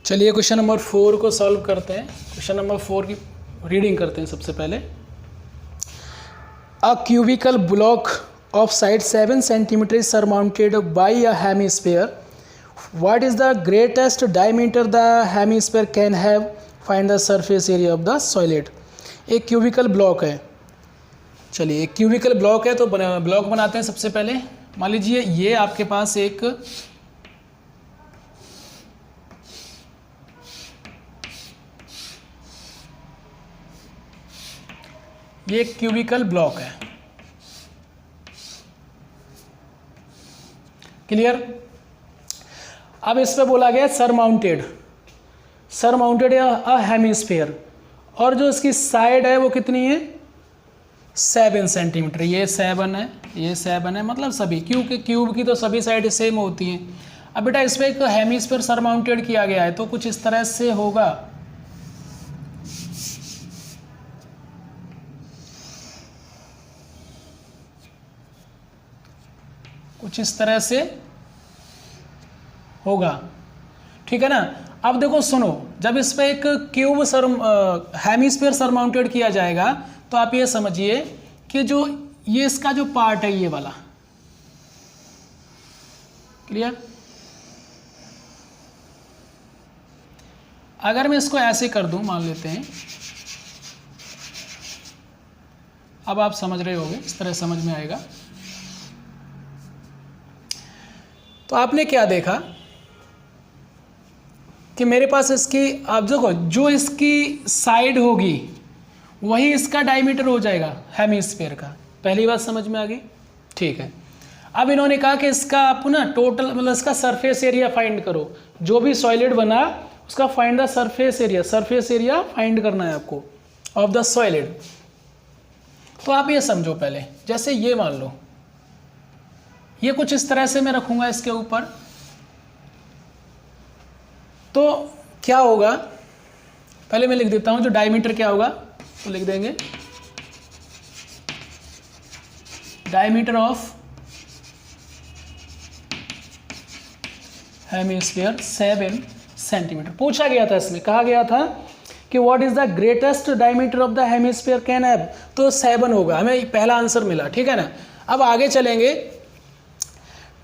चलिए question number 4 को solve करते हैं। क्वेश्चन नंबर 4 की रीडिंग करते हैं सबसे पहले। A cubical block of side 7 centimetre is surmounted by a hemisphere. What is the greatest diameter the hemisphere can have? Find the surface area of the solid. एक cubical block है। चलिए एक cubical block है तो block बनाते हैं सबसे पहले। मान लीजिए ये आपके पास एक क्यूबिकल ब्लॉक है। क्लियर? अब इस पे बोला गया सरमाउंटेड अ हेमीस्फीयर, और जो इसकी साइड है वो कितनी है? 7 सेंटीमीटर। ये 7 है, ये 7 है, मतलब सभी क्यूब की तो सभी साइड सेम होती हैं। अब बेटा इस पर एक हेमीस्फीयर सरमाउंटेड किया गया है तो कुछ इस तरह से होगा। कुछ इस तरह से होगा, ठीक है ना। अब देखो सुनो, जब इस पे एक हेमीस्फीयर सरमाउंटेड किया जाएगा तो आप ये समझिए कि जो ये इसका जो पार्ट है ये वाला, क्लियर? अगर मैं इसको ऐसे कर दूं, मान लेते हैं, अब आप समझ रहे होंगे, इस तरह समझ में आएगा। तो आपने क्या देखा कि मेरे पास इसकी, आप देखो जो इसकी साइड होगी वही इसका डायमीटर हो जाएगा हेमीस्फीयर का। पहली बात समझ में आ गई? ठीक है। अब इन्होंने कहा कि इसका आप ना टोटल, मतलब इसका सरफेस एरिया फाइंड करो। जो भी सॉलिड बना उसका find the surface area find करना है आपको ऑफ द सॉलिड। तो आप ये समझो पहले, जैसे ये मान लो ये कुछ इस तरह से मैं रखूंगा इसके ऊपर, तो क्या होगा? पहले मैं लिख देता हूं जो डायमीटर क्या होगा, तो लिख देंगे डायमीटर ऑफ हेमीस्फीयर 7 सेंटीमीटर। पूछा गया था, इसमें कहा गया था कि what is the greatest diameter of the hemisphere can have, तो 7 होगा। हमें पहला आंसर मिला, ठीक है ना। अब आगे चलेंगे,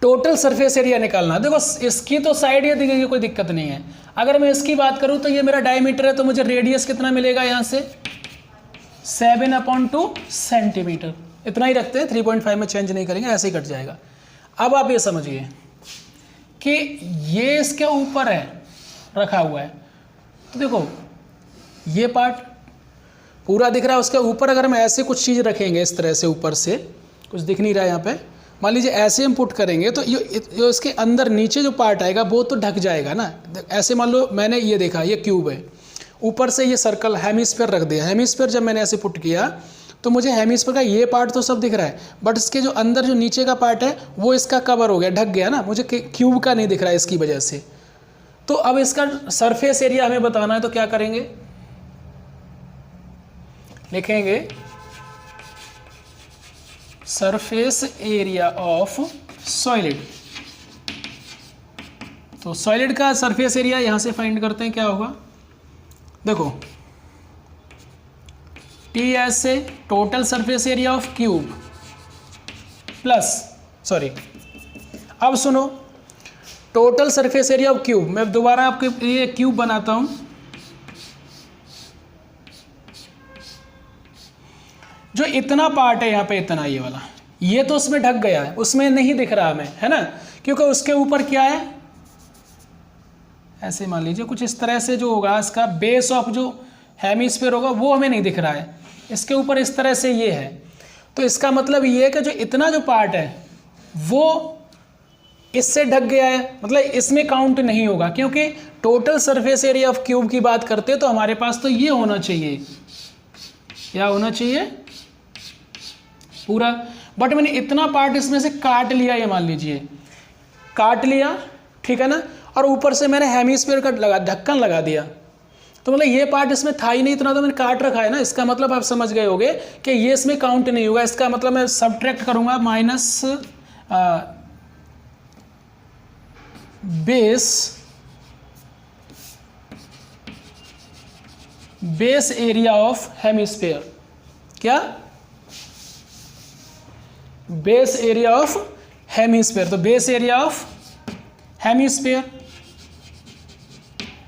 टोटल सरफेस एरिया निकालना। देखो इसकी तो साइड ये दिखेगी, कोई दिक्कत नहीं है। अगर मैं इसकी बात करूं तो ये मेरा डायमीटर है, तो मुझे रेडियस कितना मिलेगा यहाँ से? 7/2 सेंटीमीटर। इतना ही रखते हैं, 3.5 में चेंज नहीं करेंगे, ऐसे ही कट जाएगा। अब आप ये समझिए कि ये इसके ऊपर है, रखा हुआ है, तो देखो ये पार्ट पूरा दिख रहा है। उसके ऊपर अगर हम ऐसे कुछ चीज़ रखेंगे इस तरह से, ऊपर से कुछ दिख नहीं रहा है यहाँ पे, मान लीजिए ऐसे हम पुट करेंगे तो ये इसके अंदर नीचे जो पार्ट आएगा वो तो ढक जाएगा ना। ऐसे मान लो मैंने ये देखा, ये क्यूब है, ऊपर से ये सर्कल हेमीस्फीयर रख दिया। हेमीस्फीयर जब मैंने ऐसे पुट किया तो मुझे हेमीस्फीयर का ये पार्ट तो सब दिख रहा है, बट इसके जो अंदर जो नीचे का पार्ट है वो इसका कवर हो गया, ढक गया ना, मुझे क्यूब का नहीं दिख रहा है इसकी वजह से। तो अब इसका सरफेस एरिया हमें बताना है, तो क्या करेंगे? लिखेंगे सरफेस एरिया ऑफ सॉलिड। तो सॉलिड का सरफेस एरिया यहां से फाइंड करते हैं, क्या होगा? देखो TS से total surface area of cube plus, sorry अब सुनो, total surface area of cube, मैं दोबारा आपके लिए क्यूब बनाता हूं। जो इतना पार्ट है यहाँ पे, इतना ये वाला, ये तो उसमें ढक गया है, उसमें नहीं दिख रहा हमें, है ना, क्योंकि उसके ऊपर क्या है, ऐसे मान लीजिए कुछ इस तरह से जो होगा, इसका बेस ऑफ जो हेमीस्फीयर होगा वो हमें नहीं दिख रहा है, इसके ऊपर इस तरह से ये है। तो इसका मतलब ये है कि जो इतना जो पार्ट है वो इससे ढक गया है, मतलब इसमें काउंट नहीं होगा, क्योंकि total surface area of cube की बात करते हैं तो हमारे पास तो ये होना चाहिए, क्या होना चाहिए? पूरा। बट मैंने इतना पार्ट इसमें से काट लिया, ये मान लीजिए काट लिया, ठीक है ना, और ऊपर से मैंने हेमीस्फीयर का ढक्कन लगा दिया, तो मतलब ये पार्ट इसमें था ही नहीं, इतना तो मैंने काट रखा है ना। इसका मतलब आप समझ गए होंगे कि ये इसमें काउंट नहीं होगा। इसका मतलब मैं सबट्रैक्ट करूंगा minus base base area of hemisphere. क्या? Base area of hemisphere. तो बेस एरिया ऑफ हेमिस्फीयर,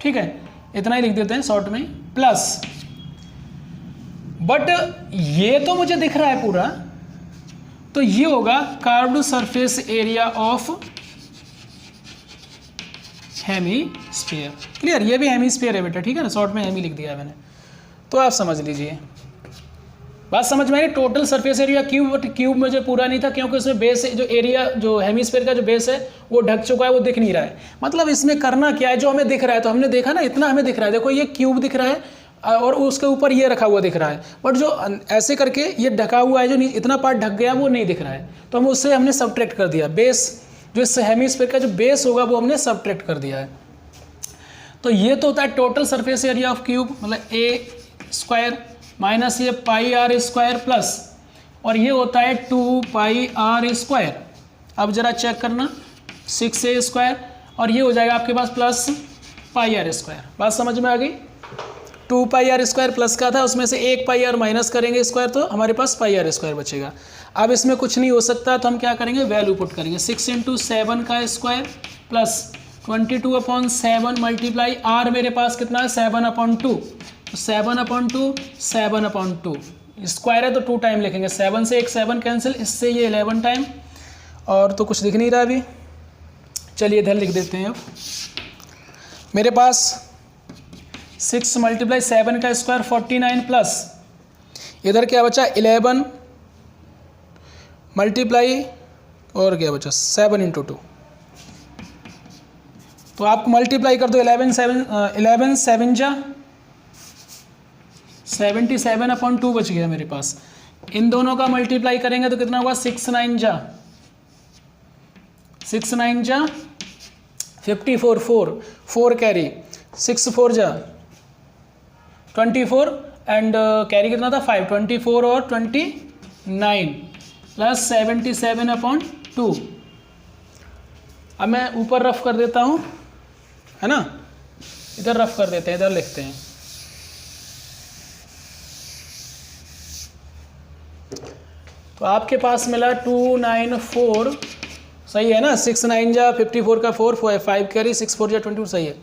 ठीक है, इतना ही लिख देते हैं शॉर्ट में, प्लस, बट ये तो मुझे दिख रहा है पूरा, तो ये होगा carved surface area of hemisphere. Clear? ये भी हेमिस्फीयर है बेटा, ठीक है ना, शॉर्ट में हेमी लिख दिया है मैंने। तो आप समझ लीजिए, बात समझ में आई। Total surface area cube, but cube मुझे पूरा नहीं था क्योंकि उसमें बेस जो एरिया जो हेमिस्फीयर का जो बेस है वो ढक चुका है, वो दिख नहीं रहा है। मतलब इसमें करना क्या है, जो हमें दिख रहा है, तो हमने देखा ना इतना हमें दिख रहा है, देखो ये क्यूब दिख रहा है और उसके ऊपर ये रखा हुआ दिख रहा है, बट जो ऐसे करके ये ढका हुआ है, जो इतना पार्ट ढक गया वो नहीं दिख रहा है, तो हम उससे हमने सब्ट्रैक्ट कर दिया। बेस जो इस हेमिस्फीयर का जो बेस होगा वो हमने सब्ट्रैक्ट कर दिया है। तो ये तो होता है total surface area of cube, मतलब ए स्क्वायर माइनस ये पाई आर स्क्वायर प्लस, और ये होता है 2 पाई आर स्क्वायर। अब जरा चेक करना, 6a स्क्वायर, और ये हो जाएगा आपके पास प्लस पाई आर स्क्वायर। बात समझ में आ गई? 2 पाई आर स्क्वायर प्लस का था, उसमें से 1 पाई आर माइनस करेंगे स्क्वायर, तो हमारे पास पाई आर स्क्वायर बचेगा। अब इसमें कुछ नहीं हो सकता, तो हम क्या करेंगे, वैल्यू पुट करेंगे। 6 × 7 का स्क्वायर प्लस 22/7 मल्टीप्लाई आर मेरे पास कितना है 7/2, तो 7/2 7/2 स्क्वायर है तो 2 टाइम लिखेंगे, 7 से एक 7 कैंसिल, इससे ये 11 टाइम, और तो कुछ दिख नहीं रहा अभी। चलिए इधर लिख देते हैं। अब मेरे पास 6 × 7 का स्क्वायर 49 प्लस इधर क्या बचा 11 मल्टीप्लाई और क्या बचा 7 × 2, तो आप मल्टीप्लाई कर दो 11 7 जा 77/2 बच गया मेरे पास। इन दोनों का मल्टीप्लाई करेंगे तो कितना होगा 6 9 जा 54 4 कैरी 6 4 जा 24 एंड कैरी कितना था 5 24 और 29 प्लस 77/2। अब मैं ऊपर रफ कर देता हूँ, है ना, इधर रफ कर देते हैं, इधर लिखते हैं। तो आपके पास मिला 294, सही है ना, 6 9 जा 54 का 4 5 कैरी 6 4 जा 22, सही है।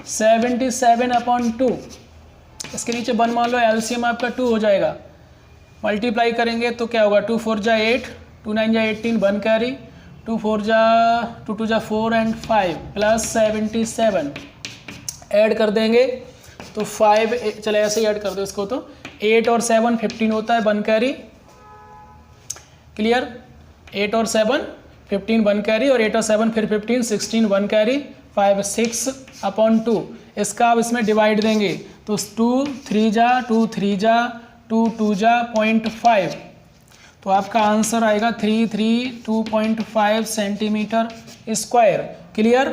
77/2, इसके नीचे 1 मान लो, एलसीएम आपका 2 हो जाएगा, मल्टीप्लाई करेंगे तो क्या होगा 2 4 जा 8 2 9 जा 18 1 कैरी 2 4 जा 2 2 जा 4 एंड 5 प्लस 77 ऐड कर देंगे तो 5 चले ऐसे ही ऐड कर दो इसको, तो 8 और 7 15 होता है 1 कैरी। क्लियर? 8 और 7 15 1 कैरी, और 8 और 7 फिर 15 16 1 कैरी 5 6/2। इसका अब इसमें डिवाइड देंगे तो 2 3 जा 2 3 जा 2 2 जा 0.5, तो आपका आंसर आएगा 332.5 सेंटीमीटर स्क्वायर। क्लियर?